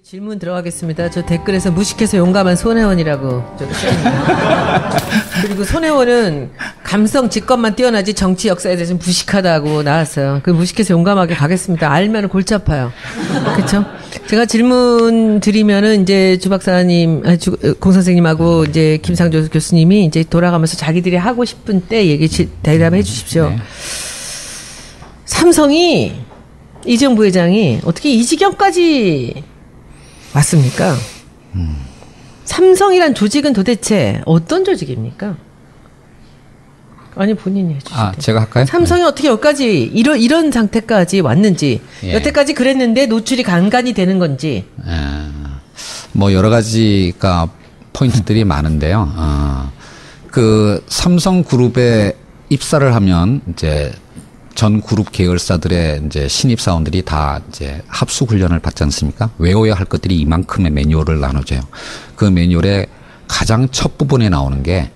질문 들어가겠습니다. 저 댓글에서 무식해서 용감한 손혜원이라고 써있습니다. 그리고 손혜원은 감성 직관만 뛰어나지 정치 역사에 대해서는 무식하다고 나왔어요. 그 무식해서 용감하게 가겠습니다. 알면 골치 아파요. 그렇죠? 제가 질문 드리면은 이제 주 박사님, 공 선생님하고 이제 김상조 교수님이 이제 돌아가면서 자기들이 하고 싶은 때 대답해 주십시오. 네. 삼성이 이재용 부회장이 어떻게 이 지경까지 맞습니까? 삼성이란 조직은 도대체 어떤 조직입니까? 아니 본인이 해주세요. 제가 할까요? 삼성이 어떻게 여기까지 이런 상태까지 왔는지, 여태까지 그랬는데 노출이 간간이 되는 건지. 뭐 여러 가지가 포인트들이 많은데요. 그 삼성그룹에 입사를 하면 이제 전 그룹 계열사들의 이제 신입 사원들이 다 이제 합숙 훈련을 받지 않습니까? 외워야 할 것들이 이만큼의 매뉴얼을 나눠줘요. 그 매뉴얼의 가장 첫 부분에 나오는 게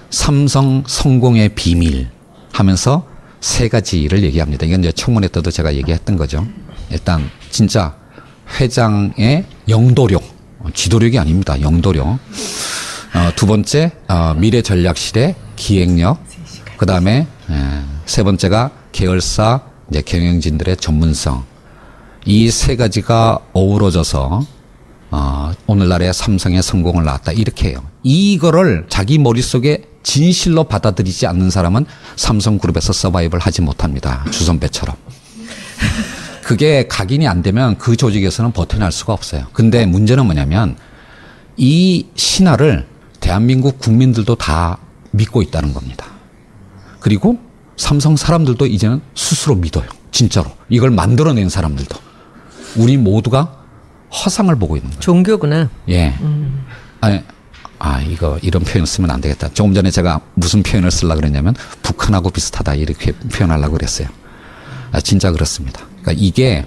삼성 성공의 비밀 하면서 세 가지를 얘기합니다. 이건 이제 청문회 때도 제가 얘기했던 거죠. 일단 진짜 회장의 영도력, 지도력이 아닙니다. 영도력. 두 번째 미래 전략실의 기획력. 그 다음에 세 번째가 계열사 이제 경영진들의 전문성. 이 세 가지가 어우러져서 오늘날의 삼성의 성공을 낳았다 이렇게 해요. 이거를 자기 머릿속에 진실로 받아들이지 않는 사람은 삼성그룹에서 서바이벌 하지 못합니다. 주선배처럼. 그게 각인이 안 되면 그 조직에서는 버텨낼 수가 없어요. 근데 문제는 뭐냐면 이 신화를 대한민국 국민들도 다 믿고 있다는 겁니다. 그리고 삼성 사람들도 이제는 스스로 믿어요. 진짜로. 이걸 만들어낸 사람들도. 우리 모두가 허상을 보고 있는 거예요. 종교구나. 예. 이런 표현 쓰면 안 되겠다. 조금 전에 제가 무슨 표현을 쓰려고 그랬냐면 북한하고 비슷하다 이렇게 표현하려고 그랬어요. 진짜 그렇습니다. 그러니까 이게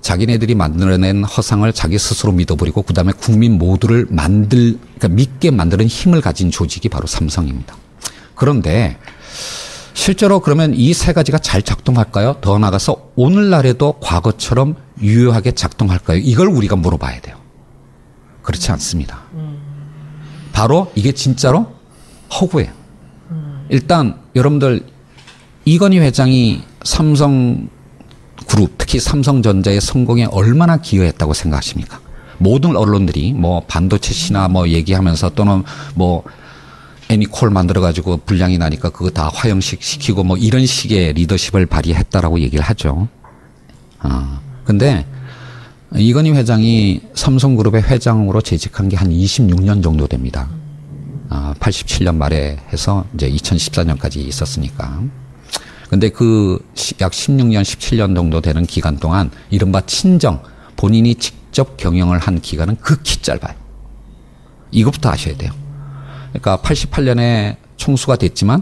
자기네들이 만들어낸 허상을 자기 스스로 믿어버리고 그 다음에 국민 모두를 그러니까 믿게 만드는 힘을 가진 조직이 바로 삼성입니다. 그런데 실제로 그러면 이 세 가지가 잘 작동할까요? 더 나아가서 오늘날에도 과거처럼 유효하게 작동할까요? 이걸 우리가 물어봐야 돼요. 그렇지 않습니다. 바로 이게 진짜로 허구예요. 일단 여러분들 이건희 회장이 삼성그룹, 특히 삼성전자의 성공에 얼마나 기여했다고 생각하십니까? 모든 언론들이 뭐 반도체 신화 뭐 얘기하면서 또는 뭐 애니콜 만들어가지고 불량이 나니까 그거 다 화형식 시키고 뭐 이런 식의 리더십을 발휘했다라고 얘기를 하죠. 근데 이건희 회장이 삼성그룹의 회장으로 재직한 게 한 26년 정도 됩니다. 87년 말에 해서 이제 2014년까지 있었으니까. 근데 그 약 16년, 17년 정도 되는 기간 동안 이른바 친정, 본인이 직접 경영을 한 기간은 극히 짧아요. 이것부터 아셔야 돼요. 그러니까 88년에 총수가 됐지만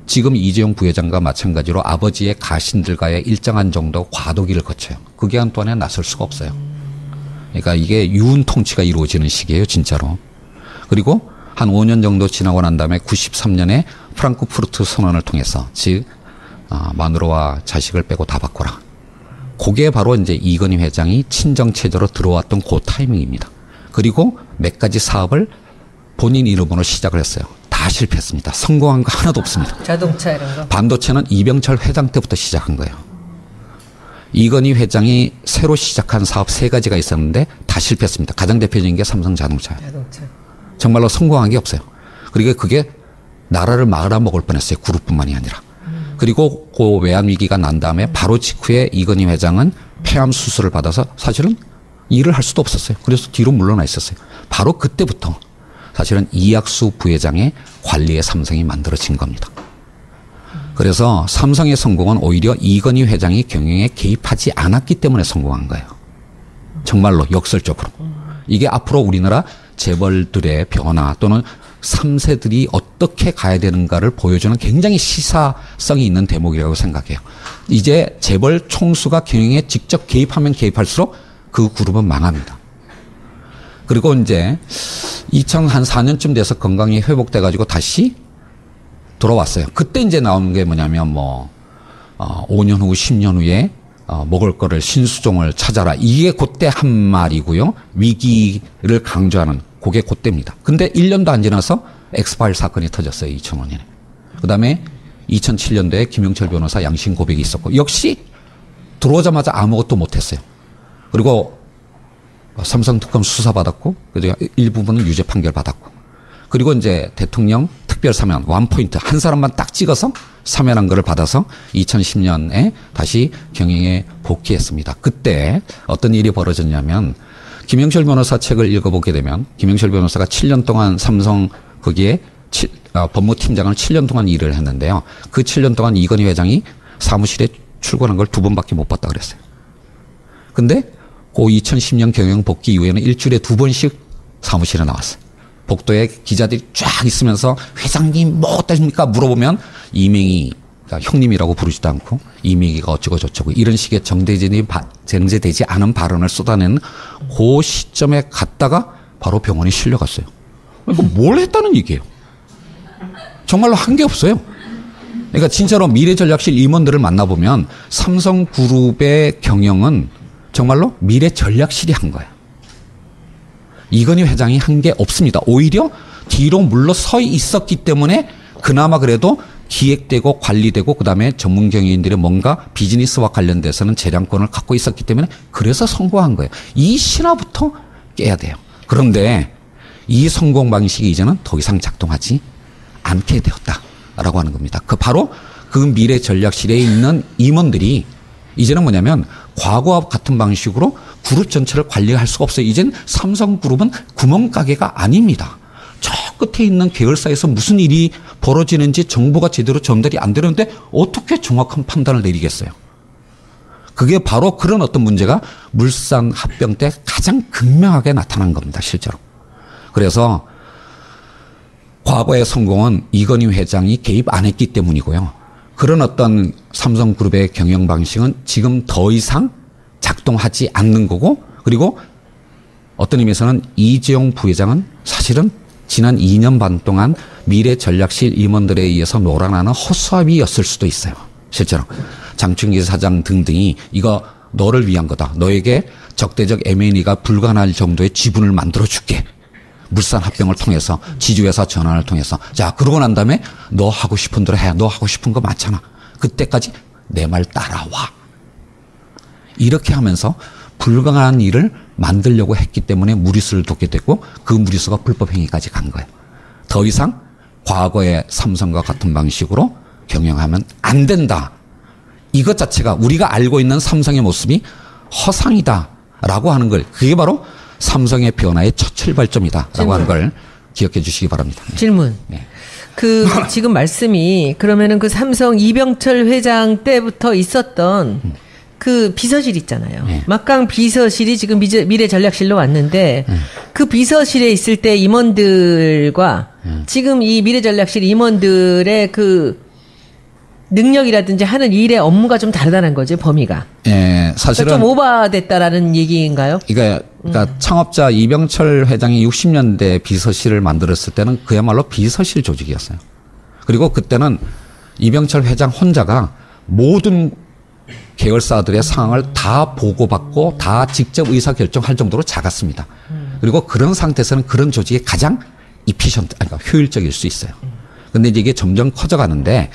지금 이재용 부회장과 마찬가지로 아버지의 가신들과의 일정한 정도 과도기를 거쳐요. 그 기간 동안에 나설 수가 없어요. 그러니까 이게 유운 통치가 이루어지는 시기예요, 진짜로. 그리고 한 5년 정도 지나고 난 다음에 93년에 프랑크푸르트 선언을 통해서 즉 마누라와 자식을 빼고 다 바꿔라. 그게 바로 이제 이건희 회장이 친정 체제로 들어왔던 그 타이밍입니다. 그리고 몇 가지 사업을 본인 이름으로 시작을 했어요. 다 실패했습니다. 성공한 거 하나도 없습니다. 자동차 이런 거. 반도체는 이병철 회장 때부터 시작한 거예요. 이건희 회장이 새로 시작한 사업 세 가지가 있었는데 다 실패했습니다. 가장 대표적인 게 삼성 자동차예요. 정말로 성공한 게 없어요. 그리고 그게 나라를 말아먹을 뻔했어요. 그룹뿐만이 아니라. 그리고 그 외환 위기가 난 다음에 바로 직후에 이건희 회장은 폐암 수술을 받아서 사실은 일을 할 수도 없었어요. 그래서 뒤로 물러나 있었어요. 바로 그때부터 사실은 이학수 부회장의 관리의 삼성이 만들어진 겁니다. 그래서 삼성의 성공은 오히려 이건희 회장이 경영에 개입하지 않았기 때문에 성공한 거예요. 정말로 역설적으로. 이게 앞으로 우리나라 재벌들의 변화 또는 3세들이 어떻게 가야 되는가를 보여주는 굉장히 시사성이 있는 대목이라고 생각해요. 이제 재벌 총수가 경영에 직접 개입하면 개입할수록 그 그룹은 망합니다. 그리고 이제 2004년쯤 돼서 건강이 회복돼 가지고 다시 돌아왔어요. 그때 이제 나오는 게 뭐냐면 5년 후, 10년 후에 먹을 거를 신수종을 찾아라. 이게 그때 한 말이고요. 위기를 강조하는 그게 그때입니다. 근데 1년도 안 지나서 엑스파일 사건이 터졌어요. 2005년에. 그다음에 2007년도에 김영철 변호사 양심 고백이 있었고 역시 들어오자마자 아무것도 못했어요. 그리고 삼성 특검 수사받았고 그리고 일부분은 유죄 판결 받았고 그리고 이제 대통령 특별 사면 원포인트 한 사람만 딱 찍어서 사면한 거를 받아서 2010년에 다시 경영에 복귀했습니다. 그때 어떤 일이 벌어졌냐면 김영철 변호사 책을 읽어보게 되면 김영철 변호사가 7년 동안 삼성 거기에 법무팀장을 7년 동안 일을 했는데요. 그 7년 동안 이건희 회장이 사무실에 출근한 걸 2번밖에 못 봤다 그랬어요. 근데 그 2010년 경영 복귀 이후에는 일주일에 2번씩 사무실에 나왔어요. 복도에 기자들이 쫙 있으면서 회장님 뭐 어떠십니까 물어보면 이명희 그러니까 형님이라고 부르지도 않고 이명희가 어쩌고 저쩌고 이런 식의 정제되지 않은 발언을 쏟아내는 그 시점에 갔다가 바로 병원에 실려갔어요. 그러니까 뭘 했다는 얘기예요. 정말로 한 게 없어요. 그러니까 진짜로 미래전략실 임원들을 만나보면 삼성그룹의 경영은 정말로 미래전략실이 한 거예요. 이건희 회장이 한 게 없습니다. 오히려 뒤로 물러서 있었기 때문에 그나마 그래도 기획되고 관리되고 그다음에 전문 경영인들의 뭔가 비즈니스와 관련돼서는 재량권을 갖고 있었기 때문에 그래서 성공한 거예요. 이 신화부터 깨야 돼요. 그런데 이 성공 방식이 이제는 더 이상 작동하지 않게 되었다라고 하는 겁니다. 바로 그 미래 전략실에 있는 임원들이 이제는 뭐냐면 과거와 같은 방식으로 그룹 전체를 관리할 수가 없어요. 이젠 삼성그룹은 구멍가게가 아닙니다. 저 끝에 있는 계열사에서 무슨 일이 벌어지는지 정보가 제대로 전달이 안 되는데 어떻게 정확한 판단을 내리겠어요. 그게 바로 그런 어떤 문제가 물산 합병 때 가장 극명하게 나타난 겁니다. 실제로. 그래서 과거의 성공은 이건희 회장이 개입 안 했기 때문이고요. 그런 어떤 삼성그룹의 경영 방식은 지금 더 이상 작동하지 않는 거고 그리고 어떤 의미에서는 이재용 부회장은 사실은 지난 2년 반 동안 미래전략실 임원들에 의해서 놀아나는 허수아비였을 수도 있어요. 실제로. 장충기 사장 등등이 이거 너를 위한 거다. 너에게 적대적 M&A가 불가능할 정도의 지분을 만들어줄게. 물산 합병을 통해서 지주회사 전환을 통해서 자 그러고 난 다음에 너 하고 싶은 대로 해. 너 하고 싶은 거 많잖아. 그때까지 내 말 따라와. 이렇게 하면서 불가능한 일을 만들려고 했기 때문에 무리수를 뒀게 되고 그 무리수가 불법행위까지 간 거예요. 더 이상 과거의 삼성과 같은 방식으로 경영하면 안 된다. 이것 자체가 우리가 알고 있는 삼성의 모습이 허상이다라고 하는 걸 그게 바로 삼성의 변화의 첫 출발점이다라고 하는 걸 기억해 주시기 바랍니다. 질문. 네. 그 지금 말씀이 그러면은 그 삼성 이병철 회장 때부터 있었던 그 비서실 있잖아요. 네. 막강 비서실이 지금 미래전략실로 왔는데 그 비서실에 있을 때 임원들과 지금 이 미래전략실 임원들의 그 능력이라든지 하는 일의 업무가 좀 다르다는 거죠, 범위가. 예, 사실은 그러니까 좀 오버됐다라는 얘기인가요? 그러니까 창업자 이병철 회장이 60년대 비서실을 만들었을 때는 그야말로 비서실 조직이었어요. 그리고 그때는 이병철 회장 혼자가 모든 계열사들의 상황을 다 보고받고 다 직접 의사결정할 정도로 작았습니다. 그리고 그런 상태에서는 그런 조직이 가장 그러니까 효율적일 수 있어요. 근데 이게 점점 커져가는데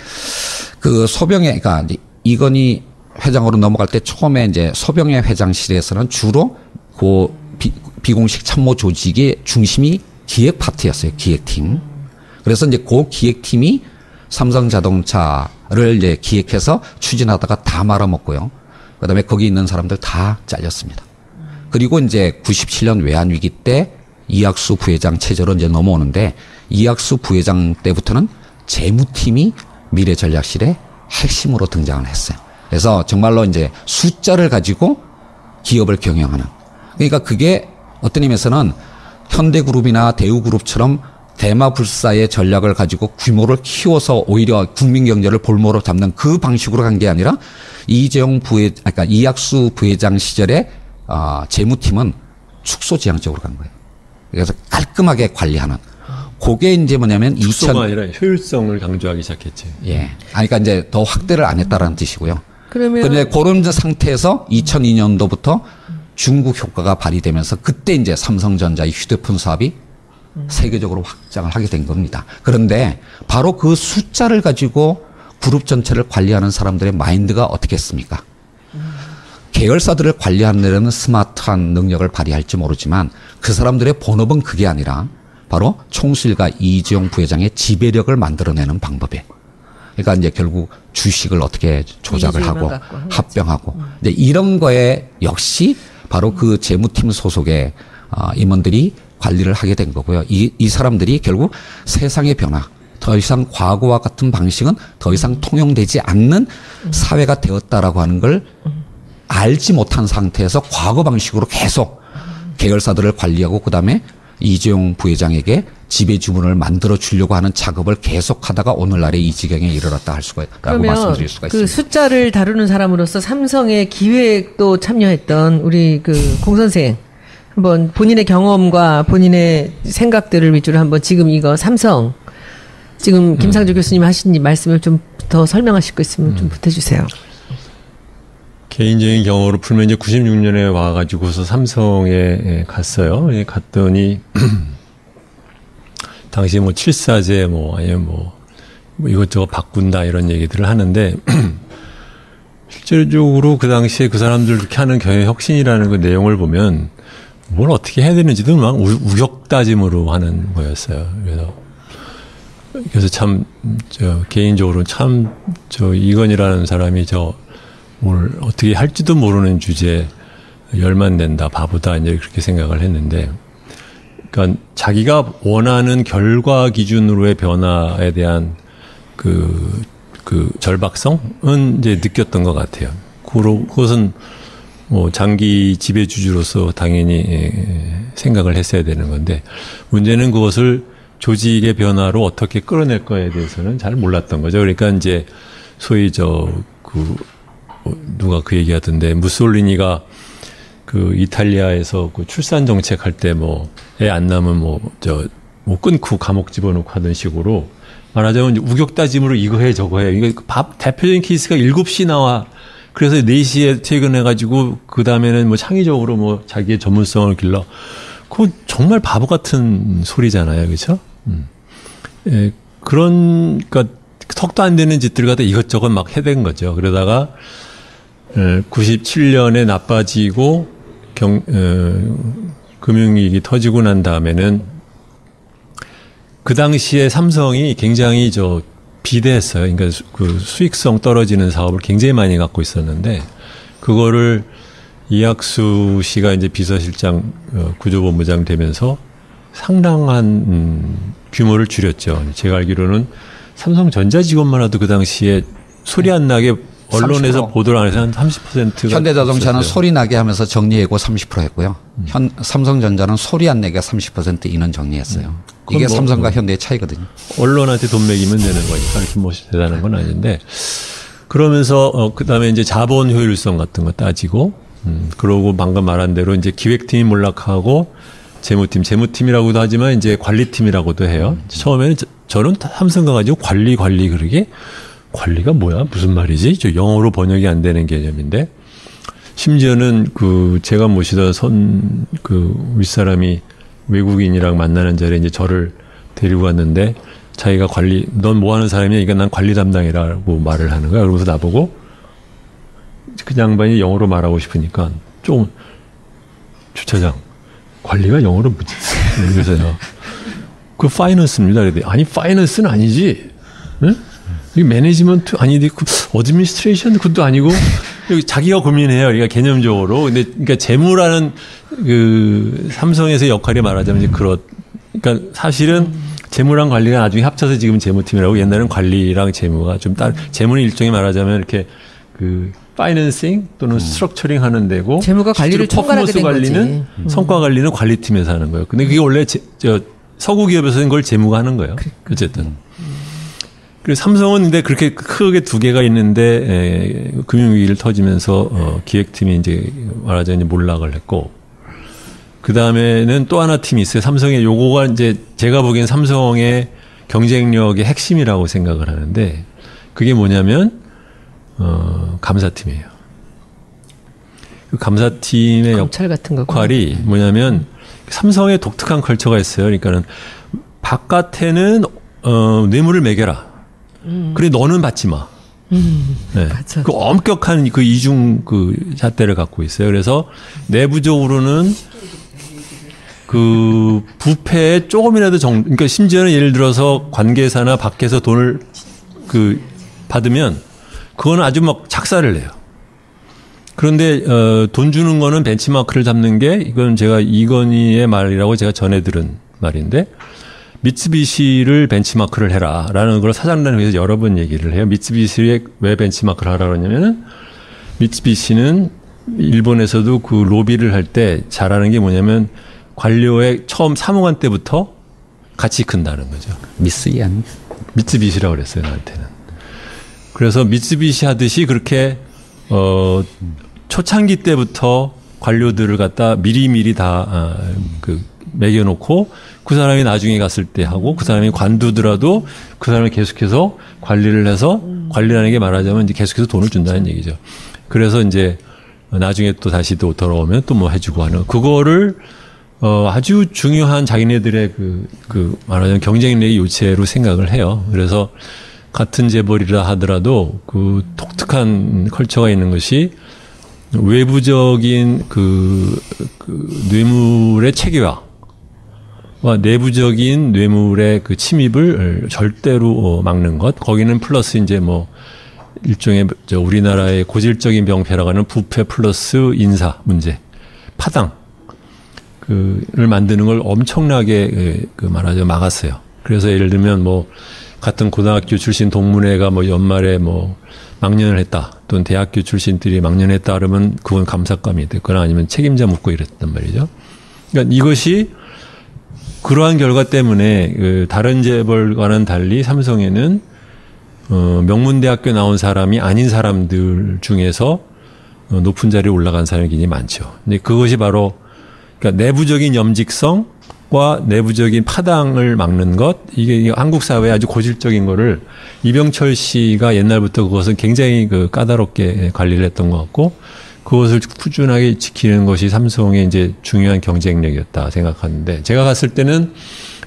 그 소병회, 그러니까 이건희 회장으로 넘어갈 때 처음에 이제 소병회 회장실에서는 주로 그 비공식 참모 조직의 중심이 기획 파트였어요. 기획팀. 그래서 이제 그 기획팀이 삼성자동차를 이제 기획해서 추진하다가 다 말아먹고요. 그다음에 거기 있는 사람들 다 잘렸습니다. 그리고 이제 97년 외환위기 때 이학수 부회장 체제로 이제 넘어오는데 이학수 부회장 때부터는 재무팀이 미래전략실의 핵심으로 등장을 했어요. 그래서 정말로 이제 숫자를 가지고 기업을 경영하는. 그러니까 그게 어떤 의미에서는 현대그룹이나 대우그룹처럼 대마불사의 전략을 가지고 규모를 키워서 오히려 국민경제를 볼모로 잡는 그 방식으로 간 게 아니라 그러니까 이학수 부회장 시절에 재무팀은 축소지향적으로 간 거예요. 그래서 깔끔하게 관리하는. 그게 이제 뭐냐면 축소가 아니라 효율성을 강조하기 시작했지. 예. 그러니까 이제 더 확대를 안 했다라는 뜻이고요. 그런데 그런 상태에서 2002년도부터 중국 효과가 발휘되면서 그때 이제 삼성전자의 휴대폰 사업이 세계적으로 확장을 하게 된 겁니다. 그런데 바로 그 숫자를 가지고 그룹 전체를 관리하는 사람들의 마인드가 어떻겠습니까? 계열사들을 관리하는 데는 스마트한 능력을 발휘할지 모르지만 그 사람들의 본업은 그게 아니라 바로 총수일가 이재용 부회장의 지배력을 만들어내는 방법이에요. 그러니까 이제 결국 주식을 어떻게 조작을 하고 합병하고 이제 이런 거에 역시 바로 그 재무팀 소속의 임원들이 관리를 하게 된 거고요. 이 사람들이 결국 세상의 변화, 더 이상 과거와 같은 방식은 더 이상 통용되지 않는 사회가 되었다라고 하는 걸 알지 못한 상태에서 과거 방식으로 계속 계열사들을 관리하고 그다음에 이재용 부회장에게 지배 주문을 만들어 주려고 하는 작업을 계속하다가 오늘날의 이 지경에 이르렀다 할 수가 있다고 말씀드릴 수가 있습니다. 그 숫자를 다루는 사람으로서 삼성의 기획도 참여했던 우리 그 공 선생 한번 본인의 경험과 본인의 생각들을 위주로 한번 지금 이거 삼성 지금 김상조 교수님 하신 말씀을 좀 더 설명하실 거 있으면 좀 보태주세요. 개인적인 경우로 풀면 이제 96년에 와가지고서 삼성에 갔어요. 갔더니 당시에 뭐 7사제 아니면 뭐 이것저것 바꾼다 이런 얘기들을 하는데 실질적으로 그 당시에 그 사람들 그렇게 하는 경영혁신이라는 그 내용을 보면 뭘 어떻게 해야 되는지도 막 우격다짐으로 하는 거였어요. 그래서 참 개인적으로 참 이건희라는 사람이 뭘 어떻게 할지도 모르는 주제에 열만 낸다, 바보다, 이제 그렇게 생각을 했는데, 그러니까 자기가 원하는 결과 기준으로의 변화에 대한 그 절박성은 이제 느꼈던 것 같아요. 그것은 뭐 장기 지배주주로서 당연히 생각을 했어야 되는 건데, 문제는 그것을 조직의 변화로 어떻게 끌어낼 거에 대해서는 잘 몰랐던 거죠. 그러니까 이제 소위 누가 그 얘기하던데 무솔리니가 그 이탈리아에서 그 출산 정책 할 때 애 안 낳으면 끊고 감옥 집어넣고 하던 식으로 말하자면 이제 우격다짐으로 이거 해 저거 해. 이거 대표적인 케이스가 7시 나와. 그래서 4시에 퇴근해가지고 그 다음에는 창의적으로 자기의 전문성을 길러. 그거 정말 바보 같은 소리잖아요, 그렇죠? 예, 그러니까 턱도 안 되는 짓들 갖다 이것저것 막 해댄 거죠. 그러다가 97년에 나빠지고 금융위기 터지고 난 다음에는 그 당시에 삼성이 굉장히 비대했어요. 그러니까 그 수익성 떨어지는 사업을 굉장히 많이 갖고 있었는데 그거를 이학수 씨가 이제 비서실장 구조본부장 되면서 상당한 규모를 줄였죠. 제가 알기로는 삼성전자 직원만 해도 그 당시에 소리 안 나게 언론에서 30%. 보도를 안 해서 한 30%가 현대자동차는 소리 나게 하면서 정리해고 30% 했고요. 삼성전자는 소리 안 내게 30% 인원 정리했어요. 이게 삼성과 현대의 차이거든요. 언론한테 돈 매기면 되는 거니까 이렇게 대단한 건 아닌데 그러면서 그다음에 이제 자본 효율성 같은 거 따지고 그러고 방금 말한 대로 이제 기획팀이 몰락하고 재무팀이라고도 하지만 이제 관리팀이라고도 해요. 처음에는 저는 삼성 가가지고 관리 그러게 관리가 뭐야? 무슨 말이지? 저 영어로 번역이 안 되는 개념인데 심지어는 제가 모시던 윗사람이 외국인이랑 만나는 자리에 이제 저를 데리고 갔는데 자기가 넌 뭐 하는 사람이야? 이거 난 관리 담당이라고 말을 하는 거야. 그러면서 나보고 그 양반이 영어로 말하고 싶으니까 좀 주차장 관리가 영어로 뭐지? 그래서요. 그 파이낸스입니다. 그랬더니 아니 파이낸스는 아니지. 응? 이 매니지먼트 아니지. 어드미니스트레이션 그것도 아니고 자기가 고민해요. 그러니까 개념적으로. 근데 그러니까 재무라는 삼성에서의 역할이 말하자면 이제 그러니까 사실은 재무랑 관리가 나중에 합쳐서 지금 재무팀이라고 옛날에는 관리랑 재무가 좀 재무는 일종의 말하자면 이렇게 파이낸싱 또는 스트럭처링 하는 데고 재무가 관리를 총괄하게 된 관리는 성과 관리는 관리팀에서 하는 거예요. 근데 그게 원래 서구 기업에서는 그걸 재무가 하는 거예요. 어쨌든. 그래서 삼성은 근데 그렇게 크게 두 개가 있는데 금융위기를 터지면서 기획팀이 이제 말하자면 몰락을 했고 그 다음에는 또 하나 팀이 있어요. 삼성의 요거가 이제 제가 보기엔 삼성의 경쟁력의 핵심이라고 생각을 하는데 그게 뭐냐면 감사팀이에요. 그 감사팀의 검찰 같은 거 역할이 뭐냐면 삼성의 독특한 컬처가 있어요. 그러니까는 바깥에는 뇌물을 매겨라. 그래 너는 받지 마. 네. 맞아. 그 엄격한 그 이중 그 잣대를 갖고 있어요. 그래서 내부적으로는 그 부패에 조금이라도 그러니까 심지어는 예를 들어서 관계사나 밖에서 돈을 그 받으면 그거는 아주 막 작사를 내요. 그런데 돈 주는 거는 벤치마크를 잡는 게 이건 제가 이건희의 말이라고 제가 전해 들은 말인데 미쓰비시를 벤치마크를 해라라는 걸 사장단에서 여러 번 얘기를 해요. 미쓰비시에 왜 벤치마크를 하라 그러냐면은 미쓰비시는 일본에서도 그 로비를 할 때 잘하는 게 뭐냐면 관료의 처음 사무관 때부터 같이 큰다는 거죠. 미쓰이안. 미쓰비시라고 그랬어요, 나한테는. 그래서 미쓰비시 하듯이 그렇게 초창기 때부터 관료들을 갖다 미리미리 다 그 매겨놓고 그 사람이 나중에 갔을 때 하고 그 사람이 관두더라도 그 사람이 계속해서 관리를 해서 관리라는 게 말하자면 이제 계속해서 돈을 준다는 얘기죠. 그래서 이제 나중에 또 다시 또 돌아오면 또 뭐 해주고 하는 그거를 아주 중요한 자기네들의 그 말하자면 경쟁력의 요체로 생각을 해요. 그래서 같은 재벌이라 하더라도 그 독특한 컬처가 있는 것이 외부적인 그 뇌물의 체계화와 내부적인 뇌물의 그 침입을 절대로 막는 것. 거기는 플러스 이제 뭐 일종의 우리나라의 고질적인 병폐라고 하는 부패 플러스 인사 문제, 파당 를 만드는 걸 엄청나게 그 말하자면 막았어요. 그래서 예를 들면 뭐 같은 고등학교 출신 동문회가 뭐 연말에 뭐 망년을 했다. 또는 대학교 출신들이 망년했다 그러면 그건 감사감이 됐거나 아니면 책임자 묻고 이랬단 말이죠. 그러니까 이것이 그러한 결과 때문에 그 다른 재벌과는 달리 삼성에는 명문대학교 나온 사람이 아닌 사람들 중에서 높은 자리에 올라간 사람이 굉장히 많죠. 근데 그것이 바로 그러니까 내부적인 염직성과 내부적인 파당을 막는 것, 이게 한국 사회의 아주 고질적인 거를 이병철 씨가 옛날부터 그것은 굉장히 그 까다롭게 관리를 했던 것 같고, 그것을 꾸준하게 지키는 것이 삼성의 이제 중요한 경쟁력이었다 생각하는데, 제가 갔을 때는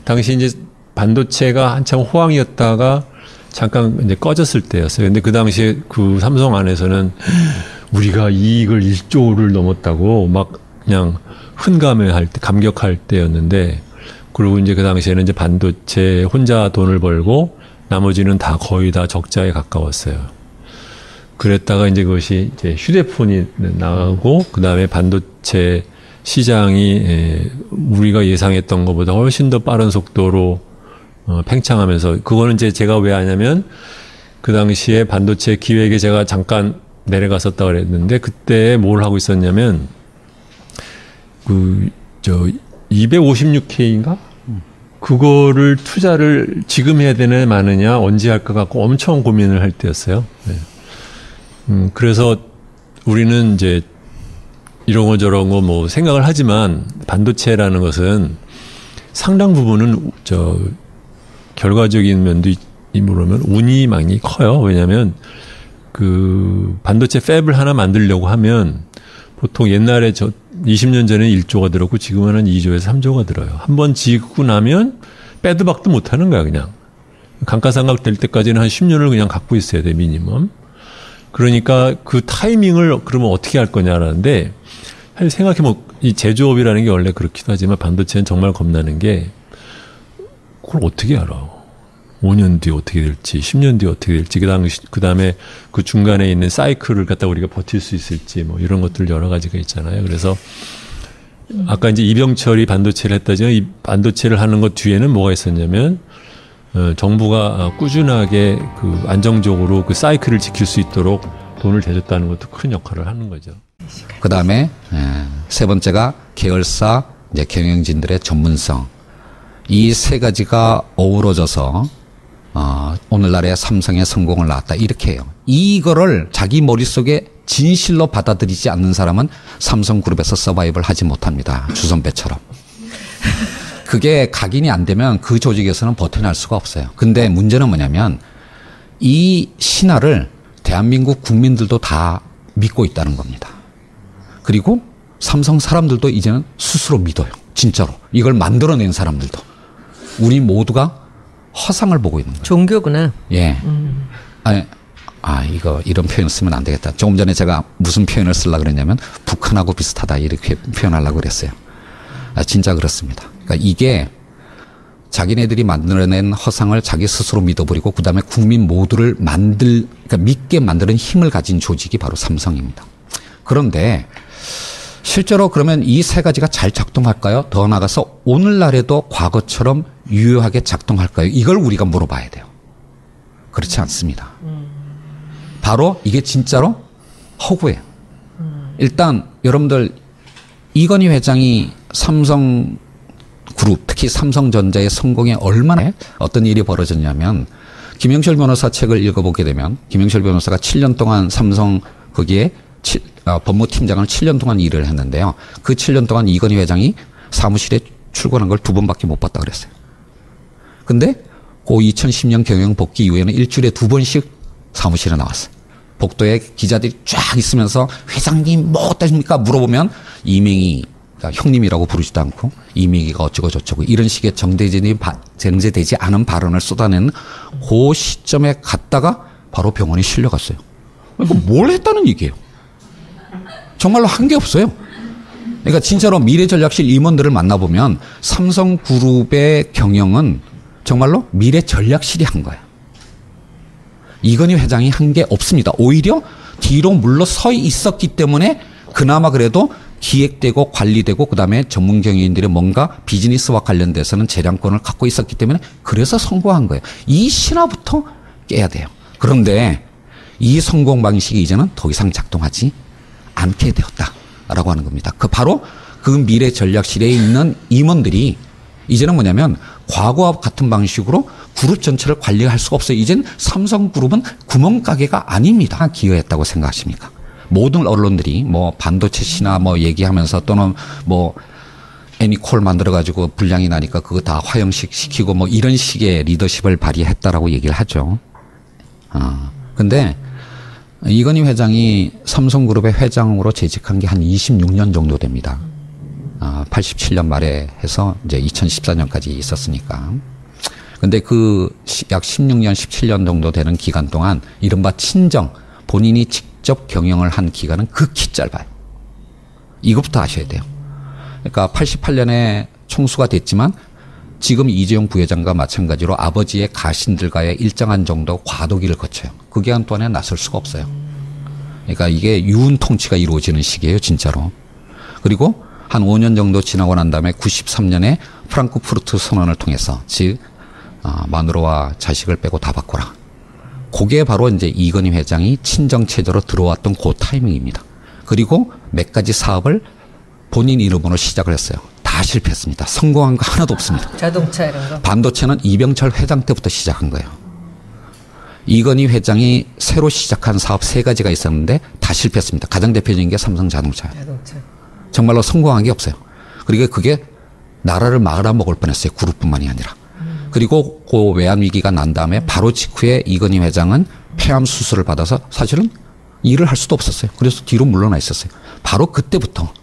당시 이제 반도체가 한참 호황이었다가 잠깐 이제 꺼졌을 때였어요. 근데 그 당시에 그 삼성 안에서는 우리가 이익을 1조를 넘었다고 막 그냥 흥감해할 때, 감격할 때였는데, 그리고 이제 그 당시에는 이제 반도체 혼자 돈을 벌고 나머지는 다 거의 다 적자에 가까웠어요. 그랬다가 이제 그것이 이제 휴대폰이 나가고, 그 다음에 반도체 시장이 우리가 예상했던 것보다 훨씬 더 빠른 속도로 팽창하면서, 그거는 이제 제가 왜 아냐면 그 당시에 반도체 기획에 제가 잠깐 내려갔었다 그랬는데, 그때 뭘 하고 있었냐면 256K인가? 그거를 투자를 지금 해야 되냐 마느냐 언제 할까 갖고 엄청 고민을 할 때였어요. 네. 그래서 우리는 이제 이런 거 저런 거 뭐 생각을 하지만 반도체라는 것은 상당 부분은 결과적인 면도 모르면 운이 많이 커요. 왜냐하면 그 반도체 팹을 하나 만들려고 하면 보통 옛날에 20년 전에 1조가 들었고 지금은 한 2조에서 3조가 들어요. 한번 짓고 나면 빼도 박도 못 하는 거야, 그냥. 감가상각 될 때까지는 한 10년을 그냥 갖고 있어야 돼, 미니멈. 그러니까 그 타이밍을 그러면 어떻게 할 거냐라는데, 사실 생각해보면 이 제조업이라는 게 원래 그렇기도 하지만 반도체는 정말 겁나는 게 그걸 어떻게 알아? 5년 뒤에 어떻게 될지, 10년 뒤에 어떻게 될지, 그 다음에 그 중간에 있는 사이클을 갖다 우리가 버틸 수 있을지, 뭐 이런 것들 여러 가지가 있잖아요. 그래서 아까 이제 이병철이 반도체를 했다지만 이 반도체를 하는 것 뒤에는 뭐가 있었냐면, 정부가 꾸준하게 그 안정적으로 그 사이클을 지킬 수 있도록 돈을 대줬다는 것도 큰 역할을 하는 거죠. 그 다음에 세 번째가 계열사 이제 경영진들의 전문성. 이 세 가지가 어우러져서 오늘날의 삼성의 성공을 낳았다, 이렇게 해요. 이거를 자기 머릿속에 진실로 받아들이지 않는 사람은 삼성그룹에서 서바이벌 하지 못합니다. 주선배처럼. 그게 각인이 안 되면 그 조직에서는 버텨낼 수가 없어요. 근데 문제는 뭐냐면 이 신화를 대한민국 국민들도 다 믿고 있다는 겁니다. 그리고 삼성 사람들도 이제는 스스로 믿어요. 진짜로. 이걸 만들어낸 사람들도. 우리 모두가 허상을 보고 있는 거예요. 종교구나. 예. 이런 표현 쓰면 안 되겠다. 조금 전에 제가 무슨 표현을 쓰려고 그랬냐면 북한하고 비슷하다 이렇게 표현하려고 그랬어요. 진짜 그렇습니다. 그러니까 이게 자기네들이 만들어낸 허상을 자기 스스로 믿어버리고 그 다음에 국민 모두를 그러니까 믿게 만드는 힘을 가진 조직이 바로 삼성입니다. 그런데 실제로 그러면 이 세 가지가 잘 작동할까요? 더 나아가서 오늘날에도 과거처럼 유효하게 작동할까요? 이걸 우리가 물어봐야 돼요. 그렇지 않습니다. 바로 이게 진짜로 허구예요. 일단 여러분들 이건희 회장이 삼성그룹 특히 삼성전자의 성공에 얼마나 어떤 일이 벌어졌냐면 김영철 변호사 책을 읽어보게 되면 김영철 변호사가 7년 동안 삼성 거기에 법무팀장을 7년 동안 일을 했는데요. 그 7년 동안 이건희 회장이 사무실에 출근한 걸 2번밖에 못 봤다 그랬어요. 근데 그 2010년 경영 복귀 이후에는 일주일에 2번씩 사무실에 나왔어요. 복도에 기자들이 쫙 있으면서 회장님 뭐 어떠십니까 물어보면 이명희 그러니까 형님이라고 부르지도 않고 이명희가 어쩌고 저쩌고 이런 식의 정제되지 않은 발언을 쏟아내는 그 시점에 갔다가 바로 병원에 실려갔어요. 그러니까 뭘 했다는 얘기예요. 정말로 한 게 없어요. 그러니까 진짜로 미래전략실 임원들을 만나보면 삼성그룹의 경영은 정말로 미래전략실이 한 거예요. 이건희 회장이 한 게 없습니다. 오히려 뒤로 물러서 있었기 때문에 그나마 그래도 기획되고 관리되고 그다음에 전문 경영인들의 뭔가 비즈니스와 관련돼서는 재량권을 갖고 있었기 때문에 그래서 성공한 거예요. 이 신화부터 깨야 돼요. 그런데 이 성공 방식이 이제는 더 이상 작동하지 않게 되었다라고 하는 겁니다. 바로 그 미래 전략실에 있는 임원들이 이제는 뭐냐면 과거와 같은 방식으로 그룹 전체를 관리할 수가 없어요. 이제는 삼성그룹은 구멍가게가 아닙니다. 기여했다고 생각하십니까? 모든 언론들이 뭐 반도체 신화 뭐 얘기하면서 또는 뭐 애니콜 만들어가지고 불량이 나니까 그거 다 화형식 시키고 뭐 이런 식의 리더십을 발휘했다라고 얘기를 하죠. 근데 이건희 회장이 삼성그룹의 회장으로 재직한 게 한 26년 정도 됩니다. 87년 말에 해서 이제 2014년까지 있었으니까. 근데 그 약 16년, 17년 정도 되는 기간 동안 이른바 친정, 본인이 직접 경영을 한 기간은 극히 짧아요. 이것부터 아셔야 돼요. 그러니까 88년에 총수가 됐지만 지금 이재용 부회장과 마찬가지로 아버지의 가신들과의 일정한 정도 과도기를 거쳐요. 그 기간 동안에 나설 수가 없어요. 그러니까 이게 유운 통치가 이루어지는 시기예요, 진짜로. 그리고 한 5년 정도 지나고 난 다음에 93년에 프랑크푸르트 선언을 통해서 즉 마누라와 자식을 빼고 다 바꿔라. 그게 바로 이제 이건희 회장이 친정 체제로 들어왔던 그 타이밍입니다. 그리고 몇 가지 사업을 본인 이름으로 시작을 했어요. 다 실패했습니다. 성공한 거 하나도 없습니다. 자동차 이런 거. 반도체는 이병철 회장 때부터 시작한 거예요. 이건희 회장이 새로 시작한 사업 3가지가 있었는데 다 실패했습니다. 가장 대표적인 게 삼성자동차예요. 자동차. 정말로 성공한 게 없어요. 그리고 그게 나라를 말아먹을 뻔했어요. 그룹뿐만이 아니라. 그리고 그 외환위기가 난 다음에 바로 직후에 이건희 회장은 폐암 수술을 받아서 사실은 일을 할 수도 없었어요. 그래서 뒤로 물러나 있었어요. 바로 그때부터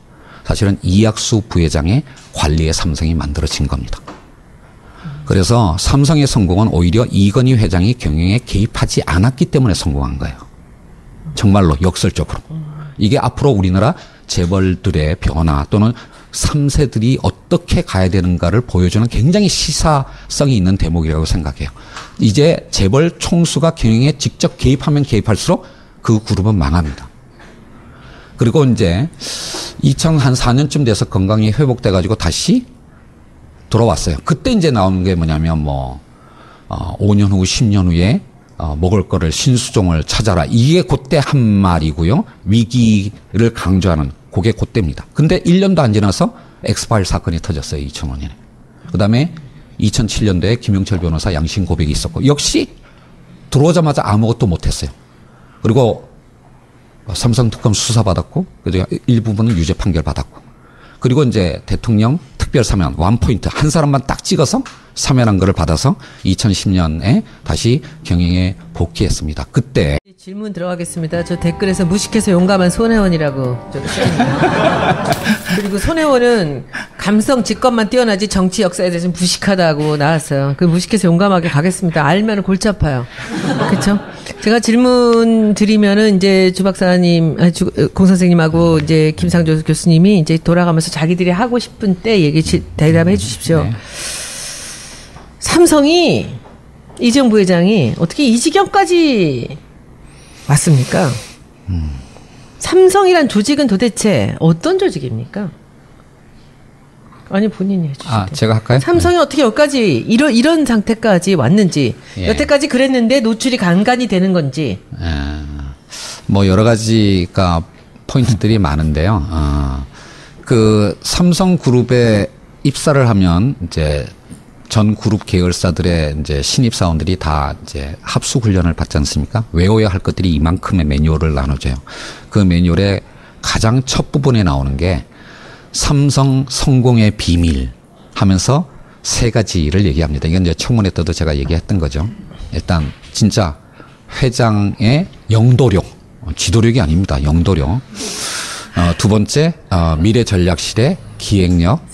사실은 이학수 부회장의 관리의 삼성이 만들어진 겁니다. 그래서 삼성의 성공은 오히려 이건희 회장이 경영에 개입하지 않았기 때문에 성공한 거예요. 정말로 역설적으로. 이게 앞으로 우리나라 재벌들의 변화 또는 3세들이 어떻게 가야 되는가를 보여주는 굉장히 시사성이 있는 대목이라고 생각해요. 이제 재벌 총수가 경영에 직접 개입하면 개입할수록 그 그룹은 망합니다. 그리고 이제 2004년쯤 돼서 건강이 회복돼 가지고 다시 돌아왔어요. 그때 이제 나오는 게 뭐냐면 5년 후 10년 후에 먹을 거를 신수종을 찾아라. 이게 그때 한 말이고요. 위기를 강조하는 그게 그때입니다. 근데 1년도 안 지나서 엑스파일 사건이 터졌어요. 2005년에. 그다음에 2007년도에 김영철 변호사 양심 고백이 있었고 역시 들어오자마자 아무것도 못했어요. 그리고 삼성 특검 수사받았고 그리고 일부분은 유죄 판결 받았고 그리고 이제 대통령 특별사면 원포인트 한 사람만 딱 찍어서 사면한 거를 받아서 2010년에 다시 경영에 복귀했습니다. 그때 질문 들어가겠습니다. 저 댓글에서 무식해서 용감한 손혜원이라고 좀 써있네요. 그리고 손혜원은 감성 직관만 뛰어나지 정치 역사에 대해서는 무식하다고 나왔어요. 그 무식해서 용감하게 가겠습니다. 알면 골치 아파요. 그렇죠? 제가 질문 드리면은 이제 주 박사님, 공 선생님하고 이제 김상조 교수님이 이제 돌아가면서 자기들이 하고 싶은 때 대답해 주십시오. 네. 삼성이 이재용 부회장이 어떻게 이 지경까지 왔습니까? 삼성이란 조직은 도대체 어떤 조직입니까? 아니 본인이 해주시죠. 제가 할까요? 삼성이 어떻게 여기까지 이런 상태까지 왔는지 예. 여태까지 그랬는데 노출이 간간이 되는 건지. 뭐 여러 가지가 포인트들이 많은데요. 그 삼성그룹에 입사를 하면 이제 전 그룹 계열사들의 이제 신입 사원들이 다 이제 합숙 훈련을 받지 않습니까? 외워야 할 것들이 이만큼의 매뉴얼을 나눠줘요. 그 매뉴얼의 가장 첫 부분에 나오는 게 삼성 성공의 비밀 하면서 세 가지를 얘기합니다. 이건 이제 청문회 때도 제가 얘기했던 거죠. 일단 진짜 회장의 영도력, 지도력이 아닙니다. 영도력. 두 번째 미래 전략실의 기획력.